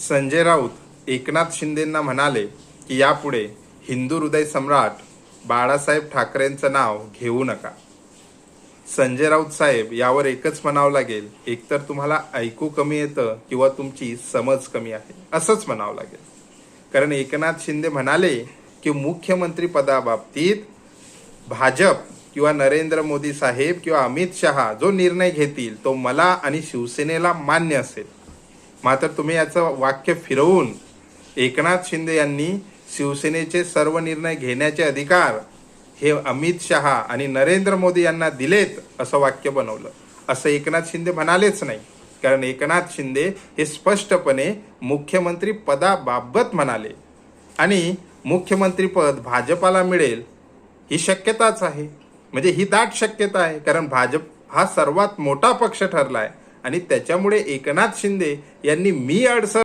संजय राऊत एकनाथ शिंदेंना म्हणाले की यापुढे हिंदू हृदय सम्राट बाळासाहेब ठाकरेंचं नाव घेऊ नका. संजय राऊत साहेब, यावर एकच म्हणावं लागेल, एकतर तुम्हाला ऐकू कमी येतं किंवा तुमची समज कमी आहे असंच म्हणावं लागेल. कारण एकनाथ शिंदे म्हणाले की मुख्यमंत्री पदाबाबतीत भाजप किंवा नरेंद्र मोदी साहेब किंवा अमित शहा जो निर्णय घेतील तो मला आणि शिवसेनेला मान्य असेल. मात्र तुम्ही याचं वाक्य फिरवून एकनाथ शिंदे यांनी शिवसेनेचे सर्व निर्णय घेण्याचे अधिकार हे अमित शहा आणि नरेंद्र मोदी यांना दिलेत असं वाक्य बनवलं. असं एकनाथ शिंदे म्हणालेच नाही. कारण एकनाथ शिंदे हे स्पष्टपणे मुख्यमंत्री पदाबाबत म्हणाले आणि मुख्यमंत्री पद भाजपाला मिळेल ही शक्यताच आहे. म्हणजे ही दाट शक्यता आहे. कारण भाजप हा सर्वात मोठा पक्ष ठरला आहे आणि त्याच्यामुळे एकनाथ शिंदे यांनी मी अडसर